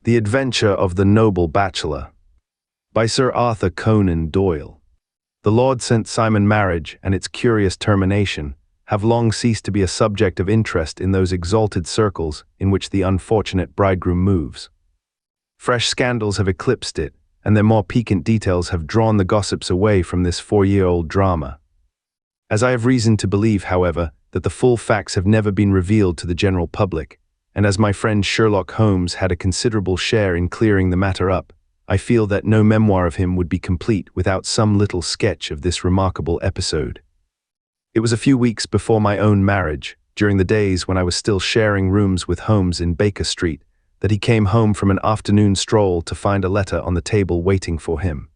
The Adventure of the Noble Bachelor by Sir Arthut Conan Doyle. The Lord St. Simon marriage and its curious termination have long ceased to be a subject of interest in those exalted circles in which the unfortunate bridegroom moves. Fresh scandals have eclipsed it, and their more piquant details have drawn the gossips away from this 4-year-old drama. As I have reason to believe, however, that the full facts have never been revealed to the general public, and as my friend Sherlock Holmes had a considerable share in clearing the matter up, I feel that no memoir of him would be complete without some little sketch of this remarkable episode. It was a few weeks before my own marriage, during the days when I was still sharing rooms with Holmes in Baker Street, that he came home from an afternoon stroll to find a letter on the table waiting for him.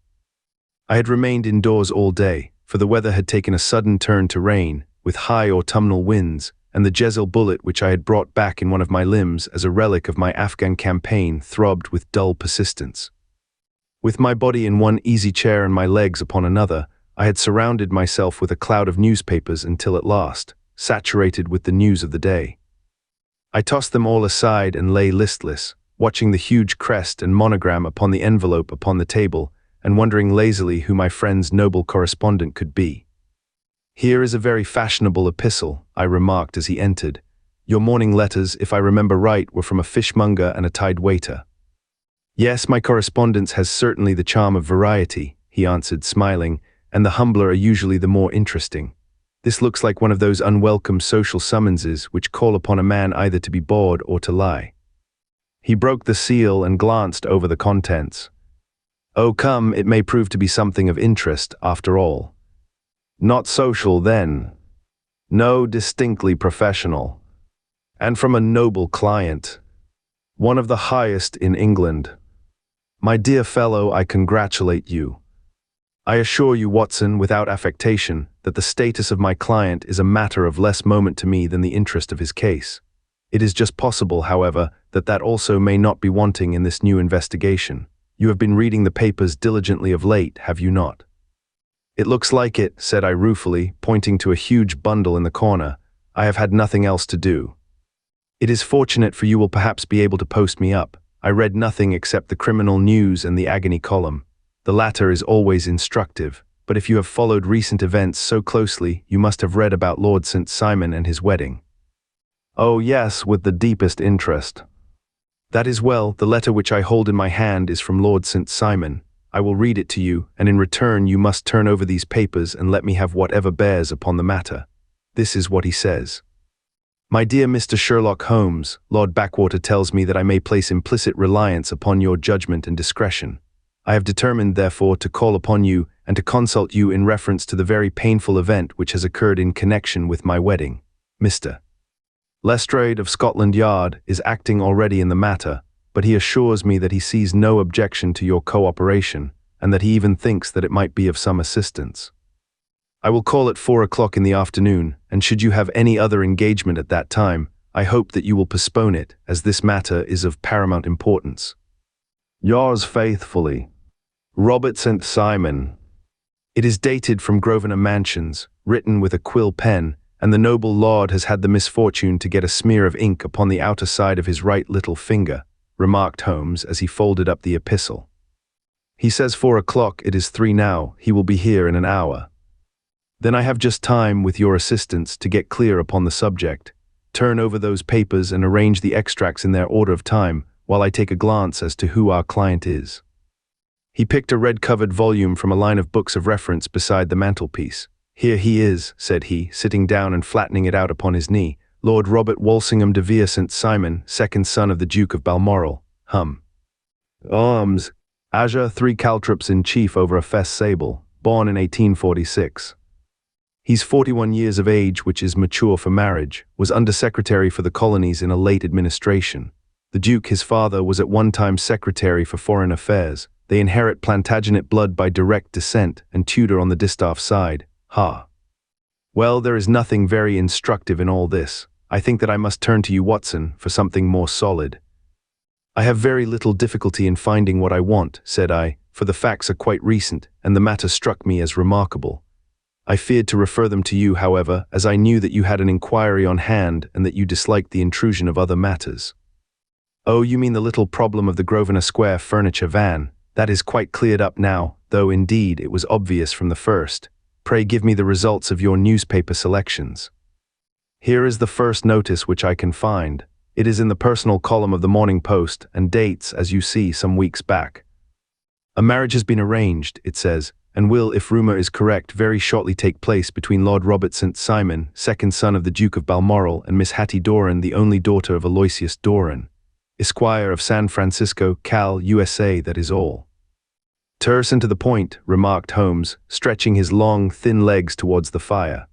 I had remained indoors all day, for the weather had taken a sudden turn to rain, with high autumnal winds, and the Jezil bullet which I had brought back in one of my limbs as a relic of my Afghan campaign throbbed with dull persistence. With my body in one easy chair and my legs upon another, I had surrounded myself with a cloud of newspapers until at last, saturated with the news of the day, I tossed them all aside and lay listless, watching the huge crest and monogram upon the envelope upon the table, and wondering lazily who my friend's noble correspondent could be. "Here is a very fashionable epistle," I remarked as he entered. "Your morning letters, if I remember right, were from a fishmonger and a tide waiter." "Yes, my correspondence has certainly the charm of variety," he answered, smiling, "and the humbler are usually the more interesting. This looks like one of those unwelcome social summonses which call upon a man either to be bored or to lie." He broke the seal and glanced over the contents. "Oh, come, it may prove to be something of interest, after all." "Not social, then?" "No, distinctly professional. And from a noble client. One of the highest in England. My dear fellow, I congratulate you. I assure you, Watson, without affectation, that the status of my client is a matter of less moment to me than the interest of his case. It is just possible, however, that also may not be wanting in this new investigation. You have been reading the papers diligently of late, have you not?" "It looks like it," said I ruefully, pointing to a huge bundle in the corner. "I have had nothing else to do." "It is fortunate, for you will perhaps be able to post me up. I read nothing except the criminal news and the agony column. The latter is always instructive, but if you have followed recent events so closely, you must have read about Lord St. Simon and his wedding." "Oh yes, with the deepest interest." "That is well. The letter which I hold in my hand is from Lord St. Simon. I will read it to you, and in return you must turn over these papers and let me have whatever bears upon the matter. This is what he says. My dear Mr. Sherlock Holmes, Lord Backwater tells me that I may place implicit reliance upon your judgment and discretion. I have determined, therefore, to call upon you and to consult you in reference to the very painful event which has occurred in connection with my wedding. Mr. Lestrade of Scotland Yard is acting already in the matter, but he assures me that he sees no objection to your cooperation, and that he even thinks that it might be of some assistance. I will call at 4 o'clock in the afternoon, and should you have any other engagement at that time, I hope that you will postpone it, as this matter is of paramount importance. Yours faithfully, Robert St. Simon. It is dated from Grosvenor Mansions, written with a quill pen, and the noble lord has had the misfortune to get a smear of ink upon the outer side of his right little finger, remarked Holmes as he folded up the epistle. He says 4 o'clock, it is 3 now, he will be here in an hour. Then I have just time, with your assistance, to get clear upon the subject, turn over those papers and arrange the extracts in their order of time, while I take a glance as to who our client is. He picked a red-covered volume from a line of books of reference beside the mantelpiece. "Here he is," said he, sitting down and flattening it out upon his knee. "Lord Robert Walsingham de Vere St. Simon, second son of the Duke of Balmoral. Azure, 3 caltrops in chief over a fess sable, born in 1846. He's 41 years of age, which is mature for marriage, was Undersecretary for the Colonies in a late administration. The Duke, his father, was at one time Secretary for Foreign Affairs. They inherit Plantagenet blood by direct descent, and Tudor on the distaff side. Well, there is nothing very instructive in all this. I think that I must turn to you, Watson, for something more solid." "I have very little difficulty in finding what I want," said I, "for the facts are quite recent, and the matter struck me as remarkable. I feared to refer them to you, however, as I knew that you had an inquiry on hand and that you disliked the intrusion of other matters." Oh, you mean the little problem of the Grosvenor Square furniture van. That is quite cleared up now, though indeed it was obvious from the first. Pray give me the results of your newspaper selections. Here is the first notice which I can find. It is in the personal column of the Morning Post and dates, as you see, some weeks back. A marriage has been arranged, it says, and will, if rumour is correct, very shortly take place between Lord Robert St. Simon, second son of the Duke of Balmoral, and Miss Hattie Doran, the only daughter of Aloysius Doran, Esquire of San Francisco, Cal, USA, that is all. Terse and to the point, remarked Holmes, stretching his long, thin legs towards the fire.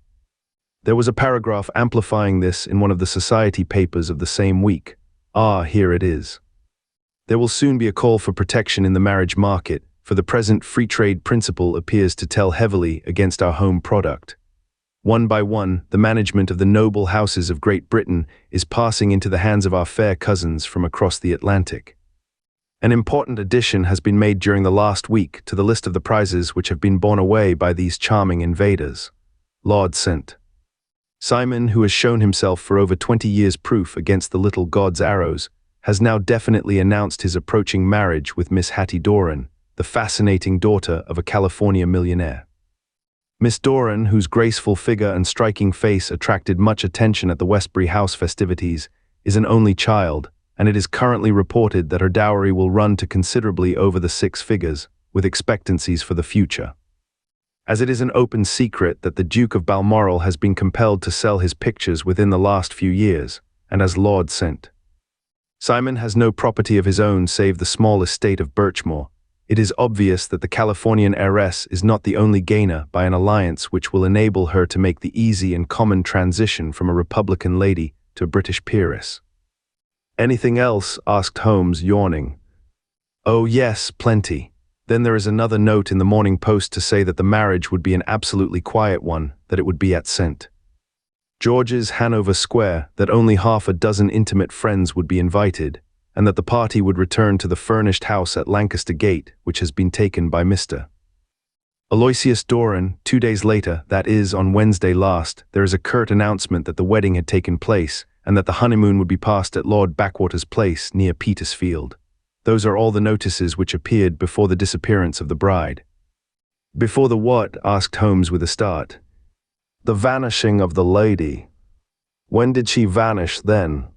There was a paragraph amplifying this in one of the society papers of the same week. Ah, here it is. There will soon be a call for protection in the marriage market, for the present free trade principle appears to tell heavily against our home product. One by one, the management of the noble houses of Great Britain is passing into the hands of our fair cousins from across the Atlantic. An important addition has been made during the last week to the list of the prizes which have been borne away by these charming invaders. Lord St. Simon, who has shown himself for over 20 years proof against the little god's arrows, has now definitely announced his approaching marriage with Miss Hattie Doran, the fascinating daughter of a California millionaire. Miss Doran, whose graceful figure and striking face attracted much attention at the Westbury House festivities, is an only child, and it is currently reported that her dowry will run to considerably over the 6 figures, with expectancies for the future. As it is an open secret that the Duke of Balmoral has been compelled to sell his pictures within the last few years, and as Lord St. Simon has no property of his own save the small estate of Birchmoor, it is obvious that the Californian heiress is not the only gainer by an alliance which will enable her to make the easy and common transition from a Republican lady to a British peeress. Anything else? Asked Holmes, yawning. Oh yes, plenty. Then there is another note in the Morning Post to say that the marriage would be an absolutely quiet one, that it would be at St. George's, Hanover Square, that only half a dozen intimate friends would be invited, and that the party would return to the furnished house at Lancaster Gate, which has been taken by Mr. Aloysius Doran. 2 days later, that is, on Wednesday last, there is a curt announcement that the wedding had taken place, and that the honeymoon would be passed at Lord Backwater's place near Petersfield. Those are all the notices which appeared before the disappearance of the bride. Before the what? Asked Holmes with a start. The vanishing of the lady. When did she vanish then?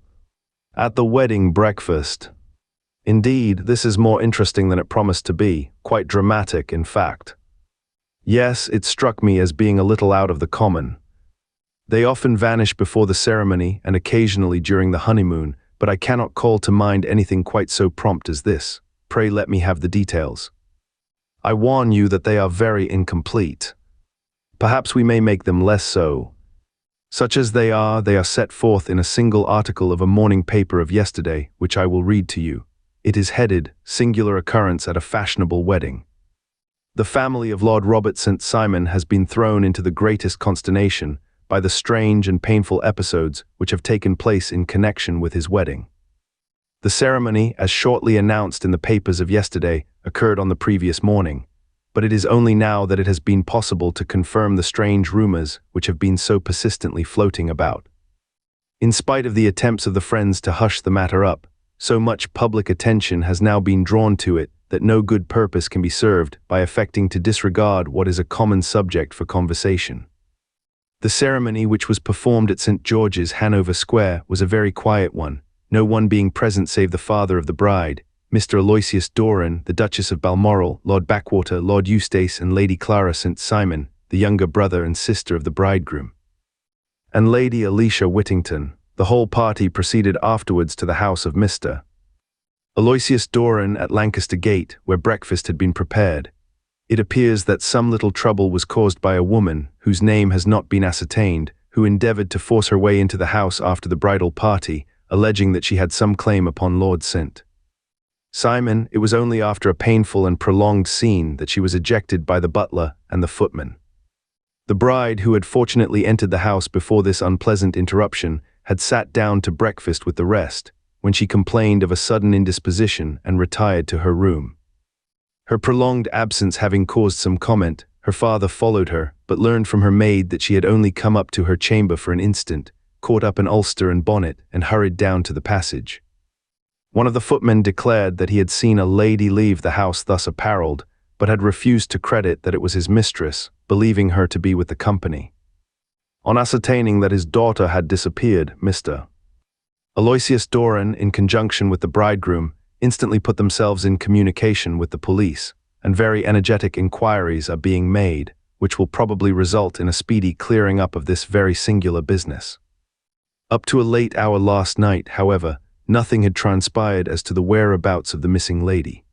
At the wedding breakfast. Indeed, this is more interesting than it promised to be, quite dramatic, in fact. Yes, it struck me as being a little out of the common. They often vanish before the ceremony and occasionally during the honeymoon, but I cannot call to mind anything quite so prompt as this. Pray let me have the details. I warn you that they are very incomplete. Perhaps we may make them less so. Such as they are set forth in a single article of a morning paper of yesterday, which I will read to you. It is headed, Singular Occurrence at a Fashionable Wedding. The family of Lord Robert St. Simon has been thrown into the greatest consternation by the strange and painful episodes which have taken place in connection with his wedding. The ceremony, as shortly announced in the papers of yesterday, occurred on the previous morning, but it is only now that it has been possible to confirm the strange rumors which have been so persistently floating about. In spite of the attempts of the friends to hush the matter up, so much public attention has now been drawn to it that no good purpose can be served by affecting to disregard what is a common subject for conversation. The ceremony which was performed at St. George's, Hanover Square, was a very quiet one, no one being present save the father of the bride, Mr. Aloysius Doran, the Duchess of Balmoral, Lord Backwater, Lord Eustace, and Lady Clara St. Simon, the younger brother and sister of the bridegroom, and Lady Alicia Whittington. The whole party proceeded afterwards to the house of Mr. Aloysius Doran at Lancaster Gate, where breakfast had been prepared. It appears that some little trouble was caused by a woman, whose name has not been ascertained, who endeavored to force her way into the house after the bridal party, alleging that she had some claim upon Lord St. Simon. It was only after a painful and prolonged scene that she was ejected by the butler and the footman. The bride, who had fortunately entered the house before this unpleasant interruption, had sat down to breakfast with the rest, when she complained of a sudden indisposition and retired to her room. Her prolonged absence having caused some comment, her father followed her, but learned from her maid that she had only come up to her chamber for an instant, caught up an ulster and bonnet, and hurried down to the passage. One of the footmen declared that he had seen a lady leave the house thus apparelled, but had refused to credit that it was his mistress, believing her to be with the company. On ascertaining that his daughter had disappeared, Mr. Aloysius Doran, in conjunction with the bridegroom, instantly put themselves in communication with the police, and very energetic inquiries are being made, which will probably result in a speedy clearing up of this very singular business. Up to a late hour last night, however, nothing had transpired as to the whereabouts of the missing lady.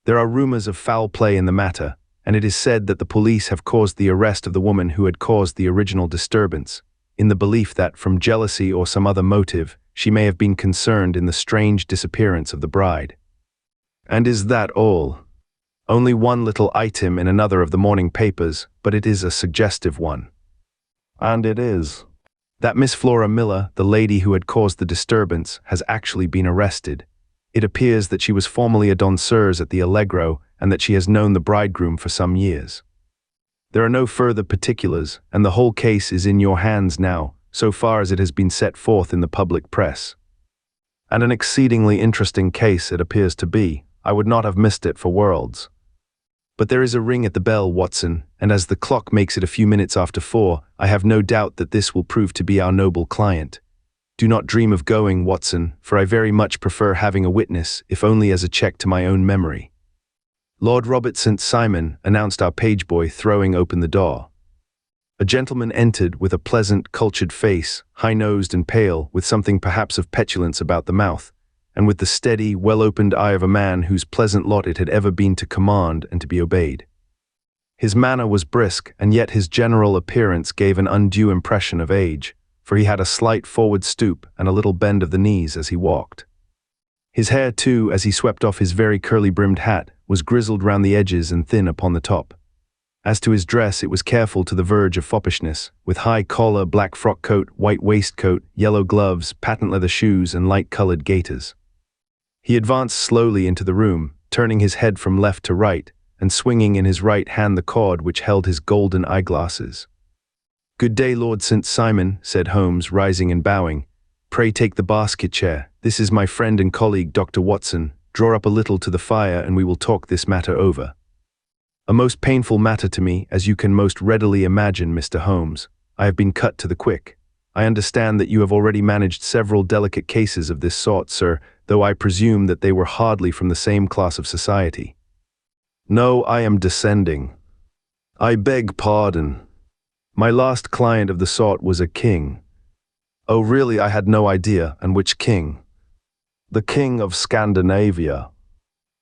There are rumors of foul play in the matter, and it is said that the police have caused the arrest of the woman who had caused the original disturbance, in the belief that, from jealousy or some other motive, she may have been concerned in the strange disappearance of the bride. And is that all? Only one little item in another of the morning papers, but it is a suggestive one. And it is that Miss Flora Miller, the lady who had caused the disturbance, has actually been arrested. It appears that she was formerly a danseuse at the Allegro and that she has known the bridegroom for some years. There are no further particulars, and the whole case is in your hands now, so far as it has been set forth in the public press. And an exceedingly interesting case it appears to be. I would not have missed it for worlds. But there is a ring at the bell, Watson, and as the clock makes it a few minutes after 4, I have no doubt that this will prove to be our noble client. Do not dream of going, Watson, for I very much prefer having a witness, if only as a check to my own memory. Lord Robert St. Simon, announced our page boy, throwing open the door. A gentleman entered with a pleasant, cultured face, high-nosed and pale, with something perhaps of petulance about the mouth, and with the steady, well-opened eye of a man whose pleasant lot it had ever been to command and to be obeyed. His manner was brisk, and yet his general appearance gave an undue impression of age, for he had a slight forward stoop and a little bend of the knees as he walked. His hair, too, as he swept off his very curly-brimmed hat, was grizzled round the edges and thin upon the top. As to his dress, it was careful to the verge of foppishness, with high collar, black frock coat, white waistcoat, yellow gloves, patent leather shoes, and light-colored gaiters. He advanced slowly into the room, turning his head from left to right, and swinging in his right hand the cord which held his golden eyeglasses. "Good day, Lord St. Simon," said Holmes, rising and bowing. "Pray take the basket chair. This is my friend and colleague, Dr. Watson. Draw up a little to the fire and we will talk this matter over." "A most painful matter to me, as you can most readily imagine, Mr. Holmes. I have been cut to the quick. I understand that you have already managed several delicate cases of this sort, sir, though I presume that they were hardly from the same class of society." "No, I am descending. I beg pardon. My last client of the sort was a king." "Oh, really, I had no idea. And which king?" "The king of Scandinavia."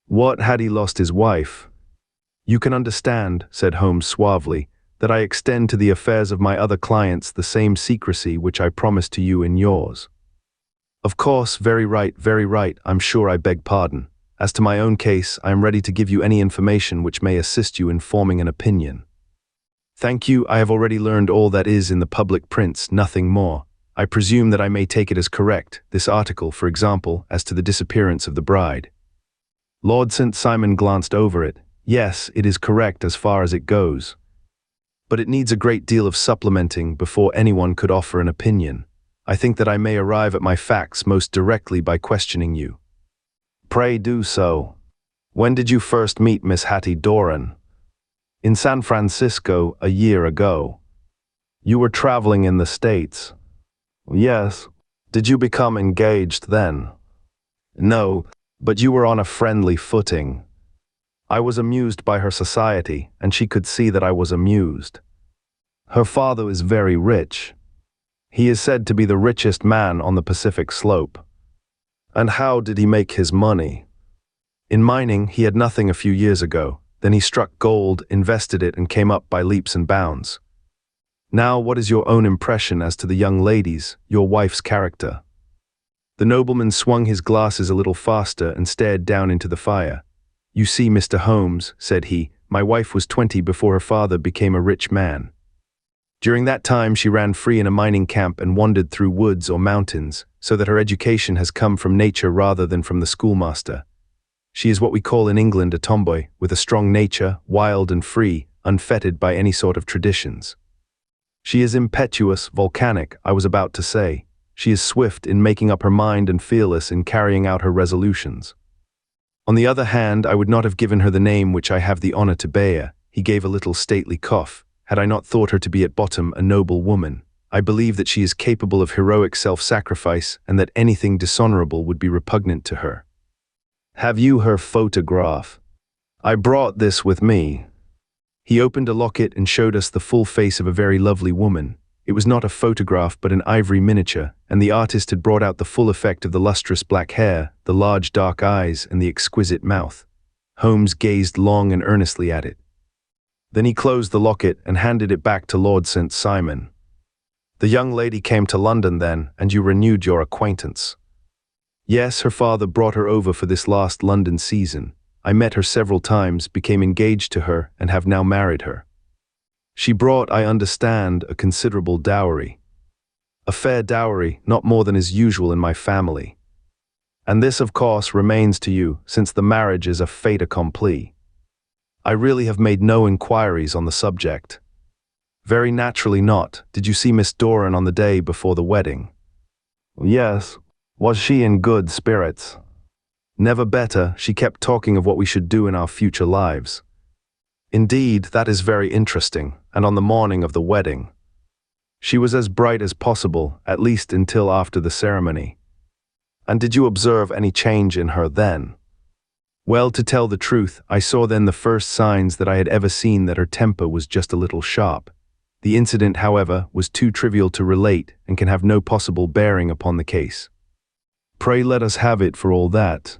"What, had he lost his wife?" "You can understand," said Holmes suavely, "that I extend to the affairs of my other clients the same secrecy which I promised to you in yours." "Of course, very right, I'm sure I beg pardon. As to my own case, I am ready to give you any information which may assist you in forming an opinion." "Thank you, I have already learned all that is in the public prints, nothing more. I presume that I may take it as correct, this article, for example, as to the disappearance of the bride." Lord St. Simon glanced over it. "Yes, it is correct as far as it goes. But it needs a great deal of supplementing before anyone could offer an opinion. I think that I may arrive at my facts most directly by questioning you." "Pray do so. When did you first meet Miss Hattie Doran?" "In San Francisco, a year ago." "You were traveling in the States?" "Yes." "Did you become engaged then?" "No, but you were on a friendly footing." "I was amused by her society, and she could see that I was amused." "Her father is very rich." "He is said to be the richest man on the Pacific slope." "And how did he make his money?" "In mining. He had nothing a few years ago. Then he struck gold, invested it, and came up by leaps and bounds. Now, what is your own impression as to the young lady's, your wife's character?" The nobleman swung his glasses a little faster and stared down into the fire. "You see, Mr. Holmes," said he, "my wife was 20 before her father became a rich man. During that time she ran free in a mining camp and wandered through woods or mountains, so that her education has come from nature rather than from the schoolmaster. She is what we call in England a tomboy, with a strong nature, wild and free, unfettered by any sort of traditions. She is impetuous, volcanic, I was about to say. She is swift in making up her mind and fearless in carrying out her resolutions. On the other hand, I would not have given her the name which I have the honor to bear." He gave a little stately cough. "Had I not thought her to be at bottom a noble woman. I believe that she is capable of heroic self-sacrifice and that anything dishonorable would be repugnant to her." "Have you her photograph?" "I brought this with me." He opened a locket and showed us the full face of a very lovely woman. It was not a photograph but an ivory miniature, and the artist had brought out the full effect of the lustrous black hair, the large dark eyes, and the exquisite mouth. Holmes gazed long and earnestly at it. Then he closed the locket and handed it back to Lord St. Simon. "The young lady came to London then, and you renewed your acquaintance?" "Yes, her father brought her over for this last London season. I met her several times, became engaged to her, and have now married her." "She brought, I understand, a considerable dowry." "A fair dowry, not more than is usual in my family." "And this, of course, remains to you, since the marriage is a fait accompli." "I really have made no inquiries on the subject." "Very naturally not. Did you see Miss Doran on the day before the wedding?" "Yes. Was she in good spirits?" "Never better. She kept talking of what we should do in our future lives." "Indeed, that is very interesting. And on the morning of the wedding?" "She was as bright as possible, at least until after the ceremony." "And did you observe any change in her then?" "Well, to tell the truth, I saw then the first signs that I had ever seen that her temper was just a little sharp. The incident, however, was too trivial to relate and can have no possible bearing upon the case." "Pray let us have it for all that."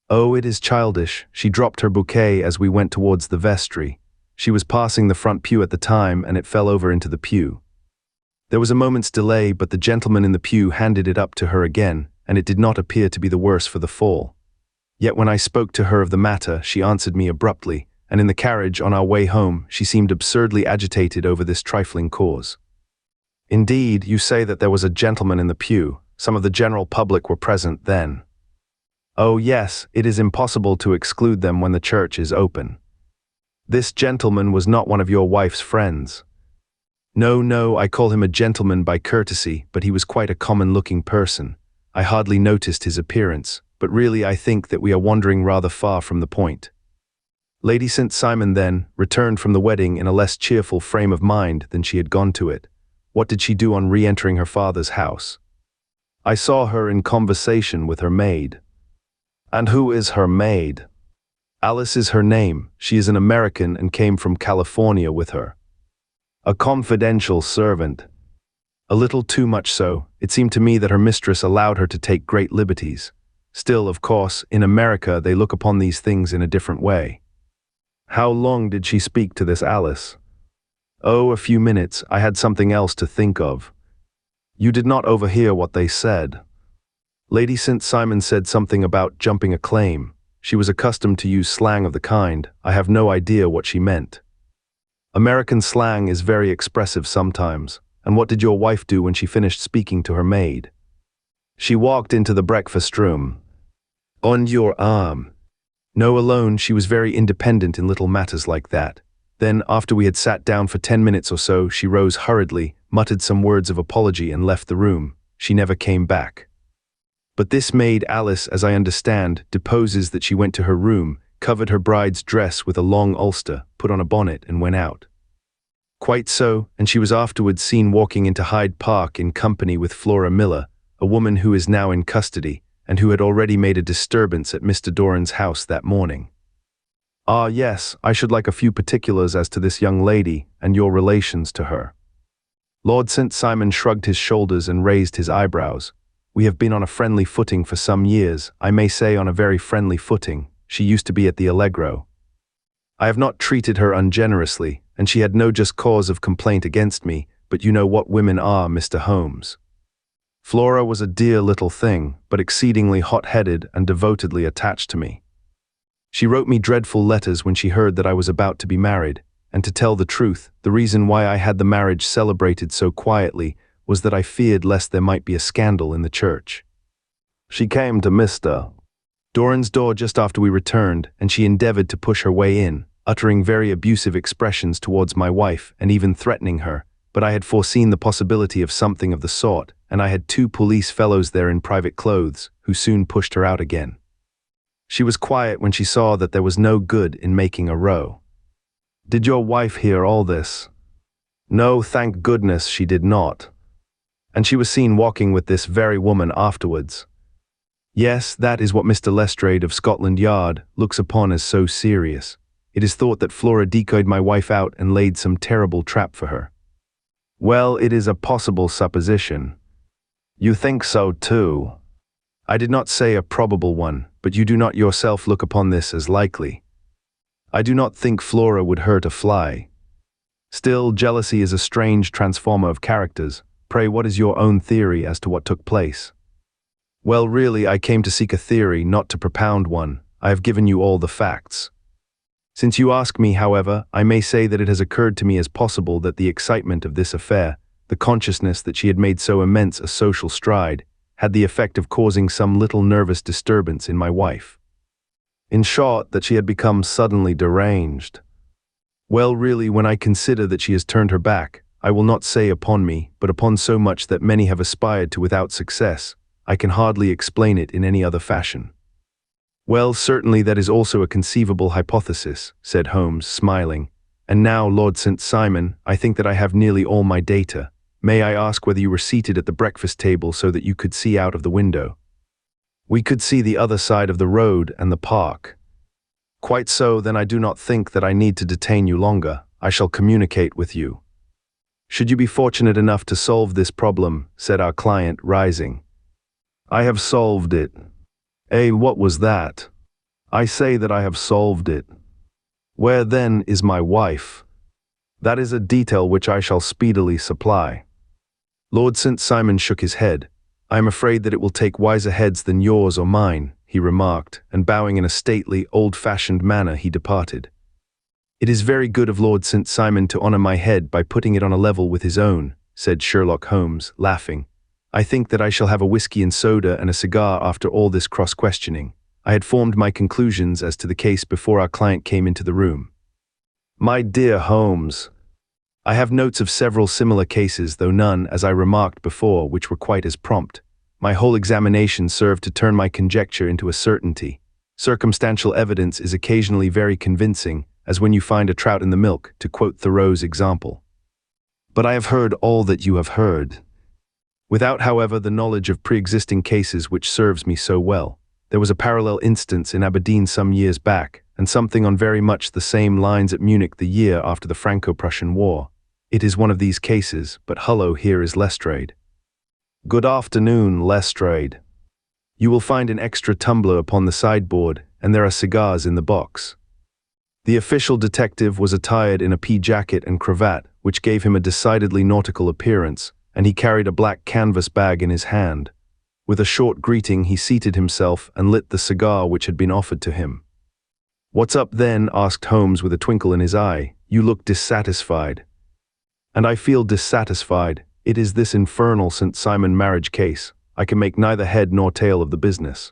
"Oh, it is childish. She dropped her bouquet as we went towards the vestry. She was passing the front pew at the time, and it fell over into the pew. There was a moment's delay, but the gentleman in the pew handed it up to her again, and it did not appear to be the worse for the fall. Yet when I spoke to her of the matter, she answered me abruptly, and in the carriage on our way home, she seemed absurdly agitated over this trifling cause." "Indeed, you say that there was a gentleman in the pew. Some of the general public were present then?" "Oh yes, it is impossible to exclude them when the church is open." "This gentleman was not one of your wife's friends?" No, I call him a gentleman by courtesy, but he was quite a common-looking person. I hardly noticed his appearance, but really I think that we are wandering rather far from the point." Lady St. Simon then returned from the wedding in a less cheerful frame of mind than she had gone to it. What did she do on re-entering her father's house? "I saw her in conversation with her maid." "And who is her maid?" "Alice is her name. She is an American and came from California with her." "A confidential servant?" "A little too much so. It seemed to me that her mistress allowed her to take great liberties. Still, of course, in America they look upon these things in a different way." "How long did she speak to this Alice?" "Oh, a few minutes. I had something else to think of." "You did not overhear what they said?" "Lady St. Simon said something about jumping a claim. She was accustomed to use slang of the kind. I have no idea what she meant." "American slang is very expressive sometimes. And what did your wife do when she finished speaking to her maid?" "She walked into the breakfast room." "On your arm?" "No, alone. She was very independent in little matters like that. Then, after we had sat down for 10 minutes or so, she rose hurriedly, muttered some words of apology and left the room. She never came back." "But this maid Alice, as I understand, deposes that she went to her room, covered her bride's dress with a long ulster, put on a bonnet, and went out." "Quite so, and she was afterwards seen walking into Hyde Park in company with Flora Miller, a woman who is now in custody, and who had already made a disturbance at Mr. Doran's house that morning." "Ah, yes, I should like a few particulars as to this young lady, and your relations to her." Lord St. Simon shrugged his shoulders and raised his eyebrows. "We have been on a friendly footing for some years, I may say on a very friendly footing. She used to be at the Allegro. I have not treated her ungenerously, and she had no just cause of complaint against me, but you know what women are, Mr. Holmes. Flora was a dear little thing, but exceedingly hot-headed and devotedly attached to me. She wrote me dreadful letters when she heard that I was about to be married, and to tell the truth, the reason why I had the marriage celebrated so quietly was that I feared lest there might be a scandal in the church. She came to Mr. Doran's door just after we returned, and she endeavored to push her way in, uttering very abusive expressions towards my wife and even threatening her, but I had foreseen the possibility of something of the sort, and I had 2 police fellows there in private clothes, who soon pushed her out again. She was quiet when she saw that there was no good in making a row. Did your wife hear all this? No, thank goodness she did not. And she was seen walking with this very woman afterwards. Yes, that is what Mr. Lestrade of Scotland Yard looks upon as so serious. It is thought that Flora decoyed my wife out and laid some terrible trap for her. Well, it is a possible supposition. You think so too? I did not say a probable one, but you do not yourself look upon this as likely. I do not think Flora would hurt a fly. Still, jealousy is a strange transformer of characters. Pray, what is your own theory as to what took place? Well, really, I came to seek a theory, not to propound one. I have given you all the facts. Since you ask me, however, I may say that it has occurred to me as possible that the excitement of this affair, the consciousness that she had made so immense a social stride, had the effect of causing some little nervous disturbance in my wife. In short, that she had become suddenly deranged. Well, really, when I consider that she has turned her back, I will not say upon me, but upon so much that many have aspired to without success, I can hardly explain it in any other fashion. Well, certainly that is also a conceivable hypothesis, said Holmes, smiling. And now, Lord St. Simon, I think that I have nearly all my data. May I ask whether you were seated at the breakfast table so that you could see out of the window? We could see the other side of the road and the park. Quite so, then I do not think that I need to detain you longer. I shall communicate with you. Should you be fortunate enough to solve this problem, said our client, rising. I have solved it. What was that? I say that I have solved it. Where then is my wife? That is a detail which I shall speedily supply. Lord St. Simon shook his head. I am afraid that it will take wiser heads than yours or mine, he remarked, and bowing in a stately, old-fashioned manner, he departed. It is very good of Lord St. Simon to honor my head by putting it on a level with his own, said Sherlock Holmes, laughing. I think that I shall have a whiskey and soda and a cigar after all this cross-questioning. I had formed my conclusions as to the case before our client came into the room. My dear Holmes, I have notes of several similar cases, though none, as I remarked before, which were quite as prompt. My whole examination served to turn my conjecture into a certainty. Circumstantial evidence is occasionally very convincing, as when you find a trout in the milk, to quote Thoreau's example. But I have heard all that you have heard. Without, however, the knowledge of pre-existing cases which serves me so well. There was a parallel instance in Aberdeen some years back, and something on very much the same lines at Munich the year after the Franco-Prussian War. It is one of these cases, but hullo, here is Lestrade. Good afternoon, Lestrade. You will find an extra tumbler upon the sideboard, and there are cigars in the box. The official detective was attired in a pea jacket and cravat, which gave him a decidedly nautical appearance, and he carried a black canvas bag in his hand. With a short greeting, he seated himself and lit the cigar which had been offered to him. What's up then? Asked Holmes with a twinkle in his eye. You look dissatisfied. And I feel dissatisfied. It is this infernal St. Simon marriage case. I can make neither head nor tail of the business.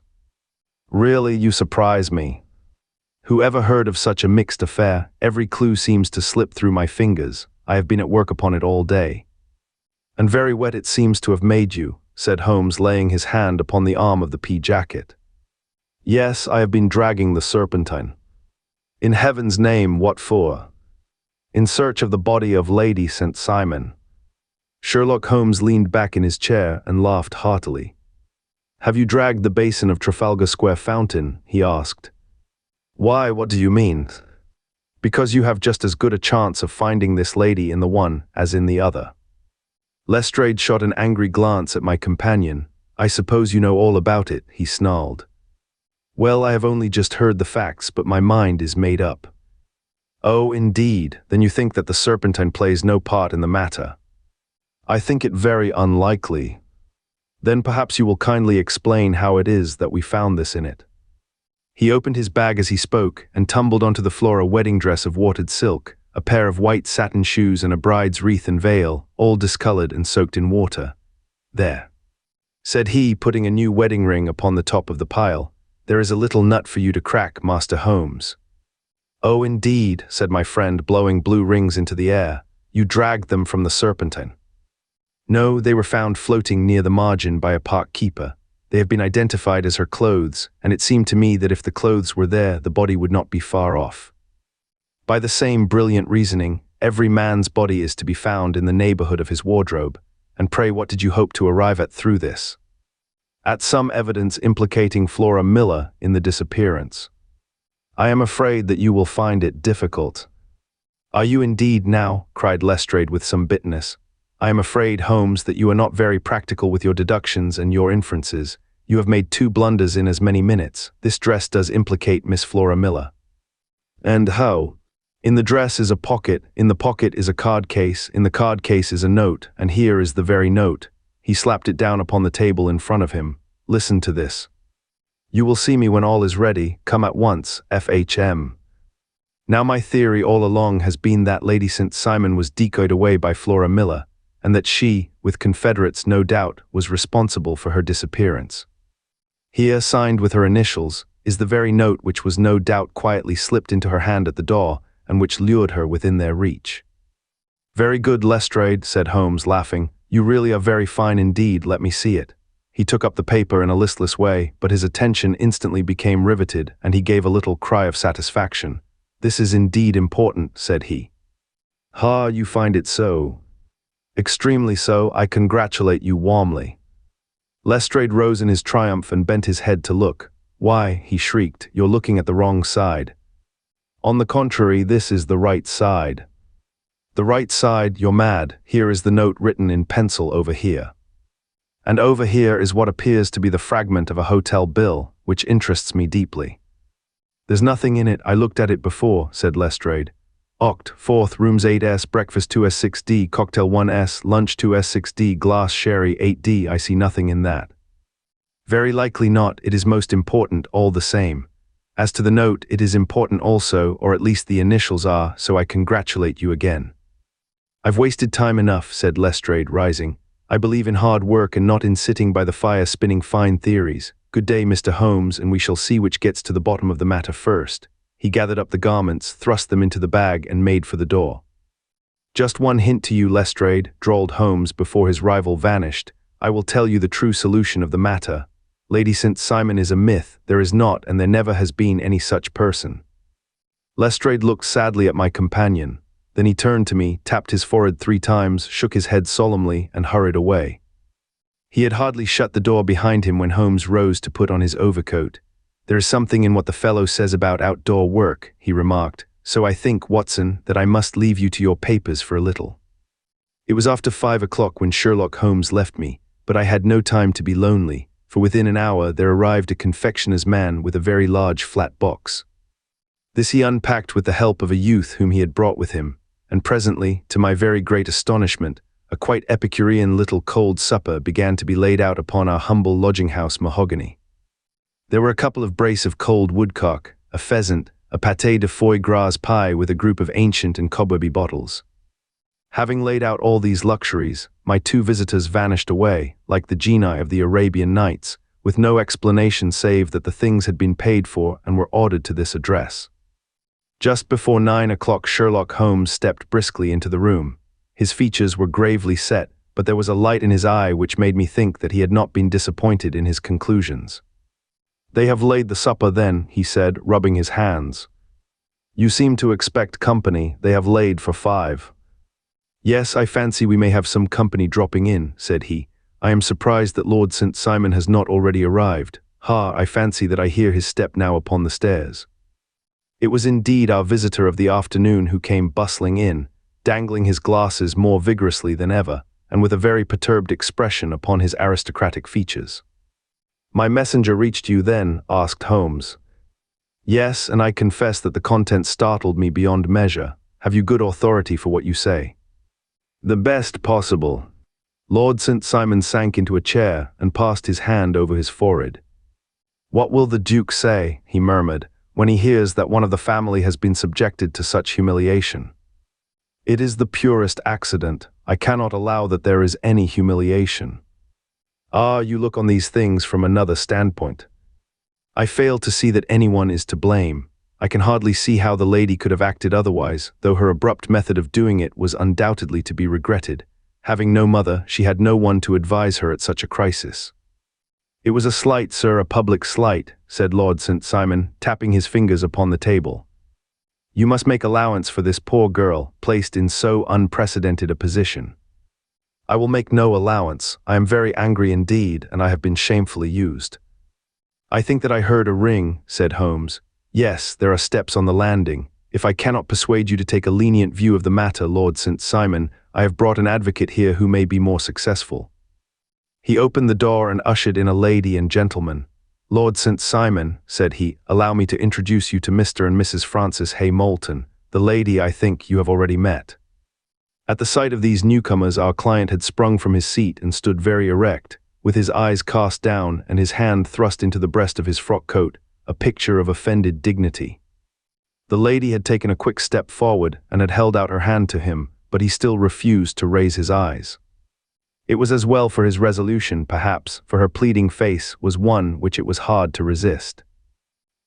Really, you surprise me. Who ever heard of such a mixed affair? Every clue seems to slip through my fingers. I have been at work upon it all day. And very wet it seems to have made you, said Holmes, laying his hand upon the arm of the pea jacket. Yes, I have been dragging the Serpentine. In heaven's name, what for? In search of the body of Lady St. Simon. Sherlock Holmes leaned back in his chair and laughed heartily. Have you dragged the basin of Trafalgar Square fountain? He asked. Why, what do you mean? Because you have just as good a chance of finding this lady in the one as in the other. Lestrade shot an angry glance at my companion. I suppose you know all about it, he snarled. Well, I have only just heard the facts, but my mind is made up. Oh, indeed, then you think that the Serpentine plays no part in the matter. I think it very unlikely. Then perhaps you will kindly explain how it is that we found this in it. He opened his bag as he spoke and tumbled onto the floor a wedding dress of watered silk, a pair of white satin shoes and a bride's wreath and veil, all discolored and soaked in water. There, said he, putting a new wedding ring upon the top of the pile. There is a little nut for you to crack, Master Holmes. Oh, indeed, said my friend, blowing blue rings into the air. You dragged them from the Serpentine. No, they were found floating near the margin by a park keeper. They have been identified as her clothes, and it seemed to me that if the clothes were there, the body would not be far off. By the same brilliant reasoning, every man's body is to be found in the neighborhood of his wardrobe, and pray what did you hope to arrive at through this? At some evidence implicating Flora Miller in the disappearance. I am afraid that you will find it difficult. Are you indeed now? Cried Lestrade with some bitterness. I am afraid, Holmes, that you are not very practical with your deductions and your inferences. You have made 2 blunders in as many minutes. This dress does implicate Miss Flora Miller. And how? In the dress is a pocket, in the pocket is a card case, in the card case is a note, and here is the very note. He slapped it down upon the table in front of him. Listen to this. You will see me when all is ready. Come at once, FHM. Now my theory all along has been that Lady St. Simon was decoyed away by Flora Miller, and that she, with confederates no doubt, was responsible for her disappearance. Here, signed with her initials, is the very note which was no doubt quietly slipped into her hand at the door, and which lured her within their reach. Very good, Lestrade, said Holmes, laughing. You really are very fine indeed, let me see it. He took up the paper in a listless way, but his attention instantly became riveted, and he gave a little cry of satisfaction. This is indeed important, said he. Ha, you find it so? Extremely so. I congratulate you warmly. Lestrade rose in his triumph and bent his head to look. Why, he shrieked, you're looking at the wrong side. On the contrary, this is the right side. The right side, you're mad. Here is the note written in pencil over here. And over here is what appears to be the fragment of a hotel bill, which interests me deeply. There's nothing in it. I looked at it before, said Lestrade. Oct. 4th, rooms 8S, breakfast 2S6D, cocktail 1S, lunch 2S6D, glass sherry 8D. I see nothing in that. Very likely not. It is most important all the same. As to the note, it is important also, or at least the initials are, so I congratulate you again. I've wasted time enough, said Lestrade, rising. I believe in hard work and not in sitting by the fire spinning fine theories. Good day, Mr. Holmes, and we shall see which gets to the bottom of the matter first. He gathered up the garments, thrust them into the bag, and made for the door. Just one hint to you, Lestrade, drawled Holmes before his rival vanished. I will tell you the true solution of the matter. Lady St. Simon is a myth. There is not, and there never has been any such person. Lestrade looked sadly at my companion. Then he turned to me, tapped his forehead 3 times, shook his head solemnly, and hurried away. He had hardly shut the door behind him when Holmes rose to put on his overcoat. There is something in what the fellow says about outdoor work, he remarked, so I think, Watson, that I must leave you to your papers for a little. It was after 5 o'clock when Sherlock Holmes left me, but I had no time to be lonely, for within an hour there arrived a confectioner's man with a very large flat box. This he unpacked with the help of a youth whom he had brought with him, and presently, to my very great astonishment, a quite Epicurean little cold supper began to be laid out upon our humble lodging-house mahogany. There were a couple of brace of cold woodcock, a pheasant, a pâté de foie gras pie with a group of ancient and cobwebby bottles. Having laid out all these luxuries, my 2 visitors vanished away, like the genii of the Arabian Nights, with no explanation save that the things had been paid for and were ordered to this address. Just before 9 o'clock Sherlock Holmes stepped briskly into the room. His features were gravely set, but there was a light in his eye which made me think that he had not been disappointed in his conclusions. They have laid the supper then, he said, rubbing his hands. You seem to expect company. They have laid for 5. Yes, I fancy we may have some company dropping in, said he. I am surprised that Lord St. Simon has not already arrived. Ha, I fancy that I hear his step now upon the stairs. It was indeed our visitor of the afternoon who came bustling in, dangling his glasses more vigorously than ever, and with a very perturbed expression upon his aristocratic features. My messenger reached you then? Asked Holmes. Yes, and I confess that the contents startled me beyond measure. Have you good authority for what you say? The best possible. Lord St. Simon sank into a chair and passed his hand over his forehead. What will the Duke say, he murmured, when he hears that one of the family has been subjected to such humiliation? It is the purest accident. I cannot allow that there is any humiliation. Ah, you look on these things from another standpoint. I fail to see that anyone is to blame. I can hardly see how the lady could have acted otherwise, though her abrupt method of doing it was undoubtedly to be regretted. Having no mother, she had no one to advise her at such a crisis. "It was a slight, sir, a public slight," said Lord St. Simon, tapping his fingers upon the table. "You must make allowance for this poor girl, placed in so unprecedented a position." "I will make no allowance. I am very angry indeed, and I have been shamefully used." "I think that I heard a ring," said Holmes. "Yes, there are steps on the landing. If I cannot persuade you to take a lenient view of the matter, Lord St. Simon, I have brought an advocate here who may be more successful." He opened the door and ushered in a lady and gentleman. "Lord St. Simon," said he, "allow me to introduce you to Mr. and Mrs. Francis Hay Moulton. The lady, I think, you have already met." At the sight of these newcomers, our client had sprung from his seat and stood very erect, with his eyes cast down and his hand thrust into the breast of his frock coat, a picture of offended dignity. The lady had taken a quick step forward and had held out her hand to him, but he still refused to raise his eyes. It was as well for his resolution, perhaps, for her pleading face was one which it was hard to resist.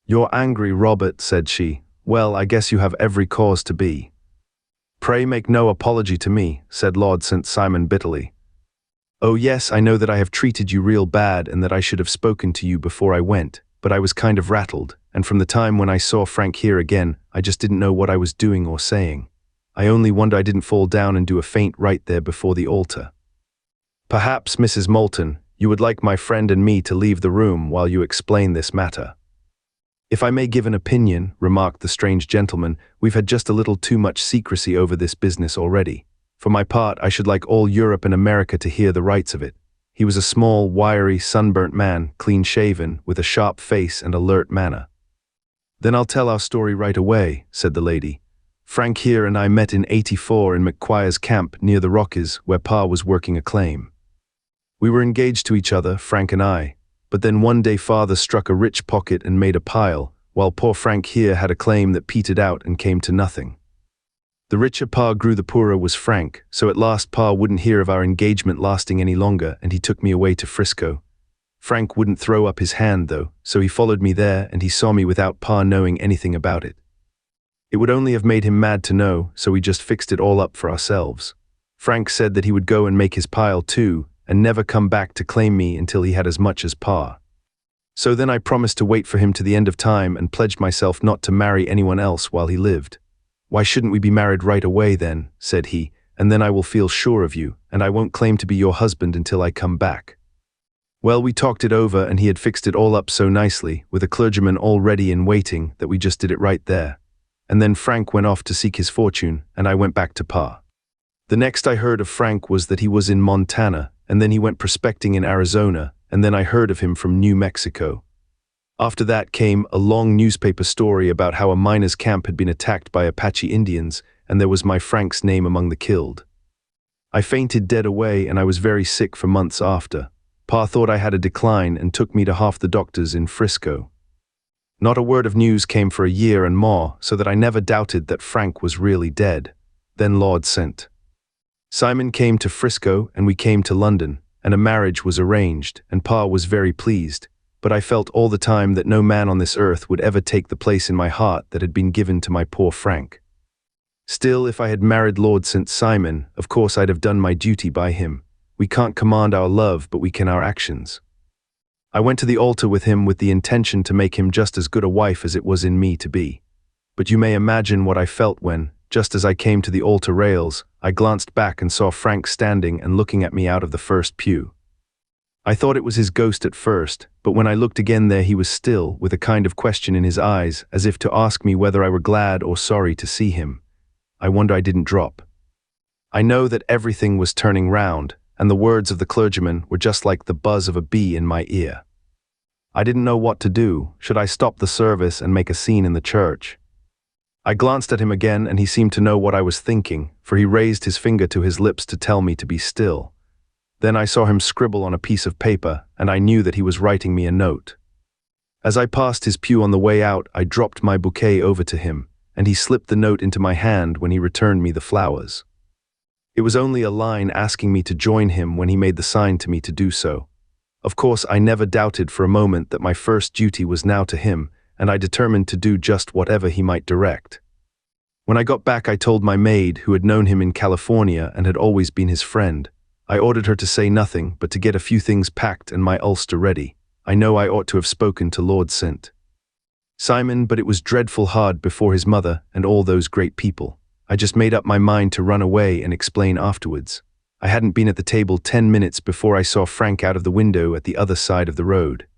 "You're angry, Robert," said she. "Well, I guess you have every cause to be." "Pray make no apology to me," said Lord St. Simon bitterly. "Oh yes, I know that I have treated you real bad and that I should have spoken to you before I went, but I was kind of rattled, and from the time when I saw Frank here again, I just didn't know what I was doing or saying. I only wonder I didn't fall down and do a faint right there before the altar." "Perhaps, Mrs. Moulton, you would like my friend and me to leave the room while you explain this matter." "If I may give an opinion," remarked the strange gentleman, "we've had just a little too much secrecy over this business already. For my part, I should like all Europe and America to hear the rights of it." He was a small, wiry, sunburnt man, clean-shaven, with a sharp face and alert manner. "Then I'll tell our story right away," said the lady. "Frank here and I met in '84 in McQuire's camp near the Rockies, where Pa was working a claim. We were engaged to each other, Frank and I, but then one day Father struck a rich pocket and made a pile, while poor Frank here had a claim that petered out and came to nothing. The richer Pa grew, the poorer was Frank, so at last Pa wouldn't hear of our engagement lasting any longer and he took me away to Frisco. Frank wouldn't throw up his hand though, so he followed me there and he saw me without Pa knowing anything about it. It would only have made him mad to know, so we just fixed it all up for ourselves. Frank said that he would go and make his pile too, and never come back to claim me until he had as much as Pa. So then I promised to wait for him to the end of time and pledged myself not to marry anyone else while he lived. "Why shouldn't we be married right away then?" said he, "and then I will feel sure of you, and I won't claim to be your husband until I come back." Well, we talked it over and he had fixed it all up so nicely, with a clergyman all ready in waiting, that we just did it right there. And then Frank went off to seek his fortune, and I went back to Pa. The next I heard of Frank was that he was in Montana, and then he went prospecting in Arizona, and then I heard of him from New Mexico. After that came a long newspaper story about how a miners' camp had been attacked by Apache Indians, and there was my Frank's name among the killed. I fainted dead away, and I was very sick for months after. Pa thought I had a decline and took me to half the doctors in Frisco. Not a word of news came for a year and more, so that I never doubted that Frank was really dead. Then Lord St. Simon came to Frisco, and we came to London, and a marriage was arranged, and Pa was very pleased, but I felt all the time that no man on this earth would ever take the place in my heart that had been given to my poor Frank. Still, if I had married Lord St. Simon, of course I'd have done my duty by him. We can't command our love, but we can our actions. I went to the altar with him with the intention to make him just as good a wife as it was in me to be. But you may imagine what I felt when, just as I came to the altar rails, I glanced back and saw Frank standing and looking at me out of the first pew. I thought it was his ghost at first, but when I looked again there he was still, with a kind of question in his eyes, as if to ask me whether I were glad or sorry to see him. I wonder I didn't drop. I know that everything was turning round, and the words of the clergyman were just like the buzz of a bee in my ear. I didn't know what to do. Should I stop the service and make a scene in the church? I glanced at him again, and he seemed to know what I was thinking, for he raised his finger to his lips to tell me to be still. Then I saw him scribble on a piece of paper, and I knew that he was writing me a note. As I passed his pew on the way out, I dropped my bouquet over to him, and he slipped the note into my hand when he returned me the flowers. It was only a line asking me to join him when he made the sign to me to do so. Of course, I never doubted for a moment that my first duty was now to him, and I determined to do just whatever he might direct. When I got back, I told my maid, who had known him in California and had always been his friend. I ordered her to say nothing, but to get a few things packed and my ulster ready. I know I ought to have spoken to Lord St. Simon, but it was dreadful hard before his mother and all those great people. I just made up my mind to run away and explain afterwards. I hadn't been at the table 10 minutes before I saw Frank out of the window at the other side of the road.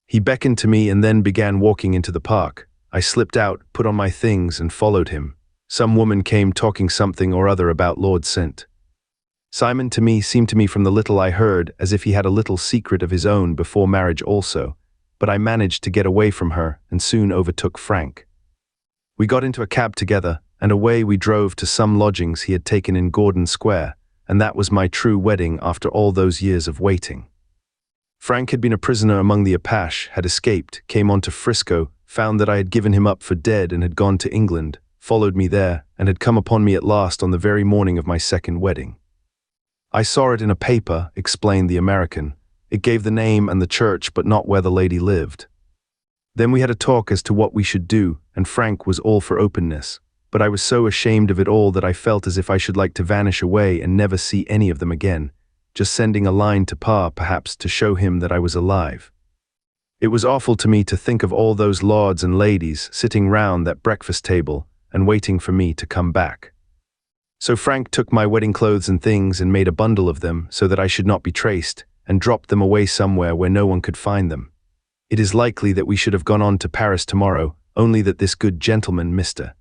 He beckoned to me and then began walking into the park. I slipped out, put on my things, and followed him. Some woman came talking something or other about Lord St. Simon to me seemed to me from the little I heard as if he had a little secret of his own before marriage also, but I managed to get away from her and soon overtook Frank. We got into a cab together, and away we drove to some lodgings he had taken in Gordon Square, and that was my true wedding after all those years of waiting. Frank had been a prisoner among the Apache, had escaped, came on to Frisco, found that I had given him up for dead and had gone to England, followed me there, and had come upon me at last on the very morning of my second wedding. I saw it in a paper, explained the American. It gave the name and the church, but not where the lady lived. Then we had a talk as to what we should do, and Frank was all for openness, but I was so ashamed of it all that I felt as if I should like to vanish away and never see any of them again, just sending a line to Pa, perhaps, to show him that I was alive. It was awful to me to think of all those lords and ladies sitting round that breakfast table and waiting for me to come back. So Frank took my wedding clothes and things and made a bundle of them so that I should not be traced, and dropped them away somewhere where no one could find them. It is likely that we should have gone on to Paris tomorrow, only that this good gentleman, Mr.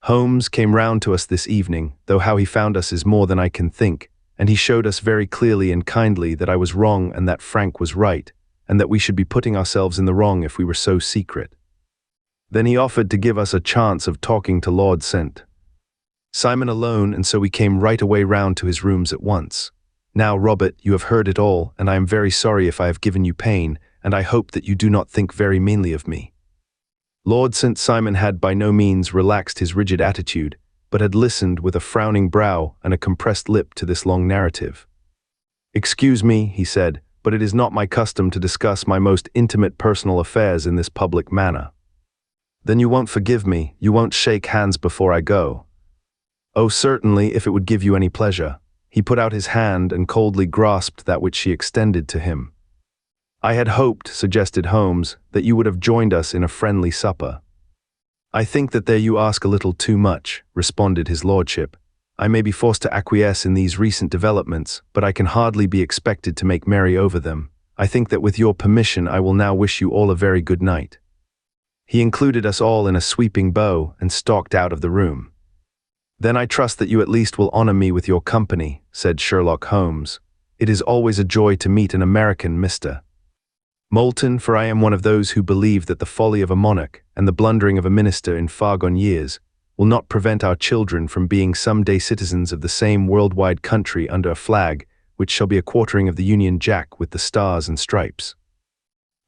Holmes, came round to us this evening, though how he found us is more than I can think, and he showed us very clearly and kindly that I was wrong and that Frank was right, and that we should be putting ourselves in the wrong if we were so secret. Then he offered to give us a chance of talking to Lord St. Simon alone, and so we came right away round to his rooms at once. Now, Robert, you have heard it all, and I am very sorry if I have given you pain, and I hope that you do not think very meanly of me. Lord St. Simon had by no means relaxed his rigid attitude, but had listened with a frowning brow and a compressed lip to this long narrative. "Excuse me," he said, "but it is not my custom to discuss my most intimate personal affairs in this public manner." "Then you won't forgive me, you won't shake hands before I go?" "Oh, certainly, if it would give you any pleasure." He put out his hand and coldly grasped that which she extended to him. "I had hoped," suggested Holmes, "that you would have joined us in a friendly supper." "I think that there you ask a little too much," responded his lordship. "I may be forced to acquiesce in these recent developments, but I can hardly be expected to make merry over them. I think that with your permission I will now wish you all a very good night." He included us all in a sweeping bow and stalked out of the room. "Then I trust that you at least will honor me with your company," said Sherlock Holmes. "It is always a joy to meet an American, Mr. Moulton, for I am one of those who believe that the folly of a monarch and the blundering of a minister in far-gone years will not prevent our children from being some day citizens of the same worldwide country under a flag which shall be a quartering of the Union Jack with the stars and stripes."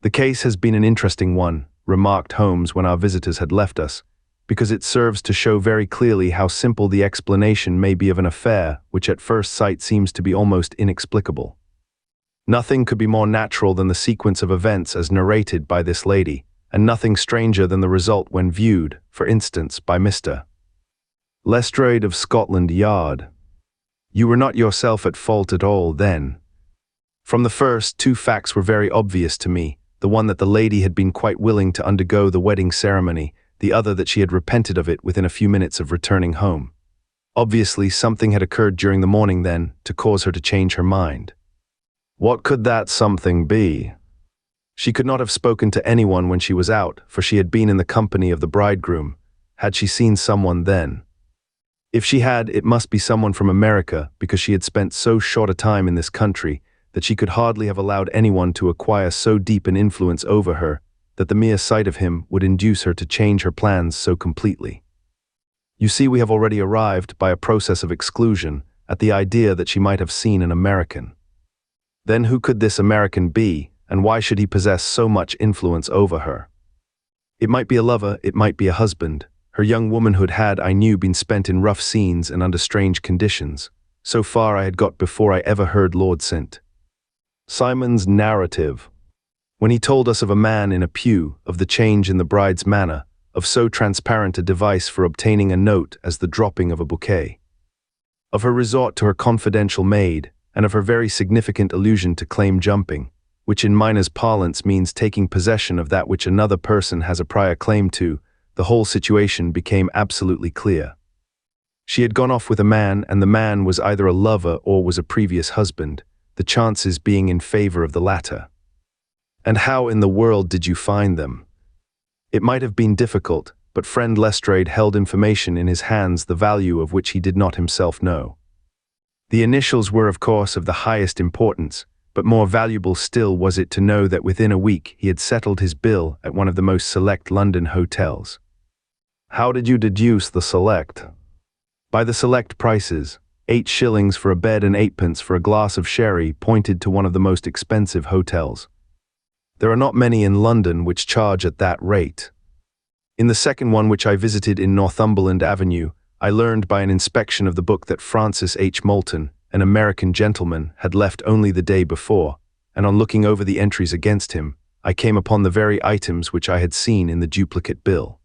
"The case has been an interesting one," remarked Holmes when our visitors had left us, "because it serves to show very clearly how simple the explanation may be of an affair which at first sight seems to be almost inexplicable. Nothing could be more natural than the sequence of events as narrated by this lady, and nothing stranger than the result when viewed, for instance, by Mr. Lestrade of Scotland Yard. You were not yourself at fault at all, then. From the first, two facts were very obvious to me, the one that the lady had been quite willing to undergo the wedding ceremony, the other that she had repented of it within a few minutes of returning home. Obviously, something had occurred during the morning then to cause her to change her mind. What could that something be? She could not have spoken to anyone when she was out, for she had been in the company of the bridegroom. Had she seen someone then? If she had, it must be someone from America, because she had spent so short a time in this country that she could hardly have allowed anyone to acquire so deep an influence over her that the mere sight of him would induce her to change her plans so completely. You see, we have already arrived, by a process of exclusion, at the idea that she might have seen an American. Then who could this American be, and why should he possess so much influence over her? It might be a lover, it might be a husband. Her young womanhood had, I knew, been spent in rough scenes and under strange conditions. So far I had got before I ever heard Lord St. Simon's narrative. when he told us of a man in a pew, of the change in the bride's manner, of so transparent a device for obtaining a note as the dropping of a bouquet, of her resort to her confidential maid, and of her very significant allusion to claim jumping, which in miners' parlance means taking possession of that which another person has a prior claim to, the whole situation became absolutely clear. She had gone off with a man, and the man was either a lover or was a previous husband, the chances being in favor of the latter. And how in the world did you find them? It might have been difficult, but friend Lestrade held information in his hands the value of which he did not himself know. The initials were of course of the highest importance, but more valuable still was it to know that within a week he had settled his bill at one of the most select London hotels. How did you deduce the select? By the select prices, 8 shillings for a bed and 8 pence for a glass of sherry pointed to one of the most expensive hotels. There are not many in London which charge at that rate. In the second one, which I visited in Northumberland Avenue, I learned by an inspection of the book that Francis H. Moulton, an American gentleman, had left only the day before, and on looking over the entries against him, I came upon the very items which I had seen in the duplicate bill.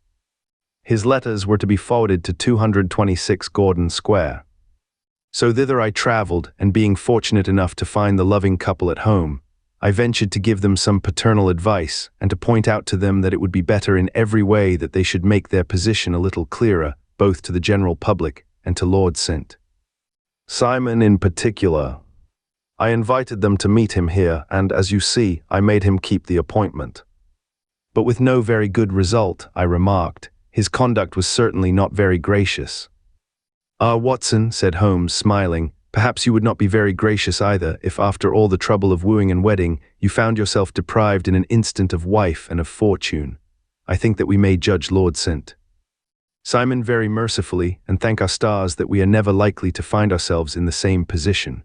His letters were to be forwarded to 226 Gordon Square. So thither I travelled, and being fortunate enough to find the loving couple at home, I ventured to give them some paternal advice and to point out to them that it would be better in every way that they should make their position a little clearer, both to the general public and to Lord St. Simon in particular. I invited them to meet him here, and as you see, I made him keep the appointment. But with no very good result, I remarked. His conduct was certainly not very gracious. "Ah, Watson," said Holmes, smiling, "perhaps you would not be very gracious either, if after all the trouble of wooing and wedding, you found yourself deprived in an instant of wife and of fortune. I think that we may judge Lord St. Simon very mercifully, and thank our stars that we are never likely to find ourselves in the same position.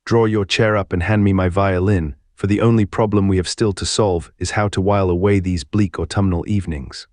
Draw your chair up and hand me my violin, for the only problem we have still to solve is how to while away these bleak autumnal evenings."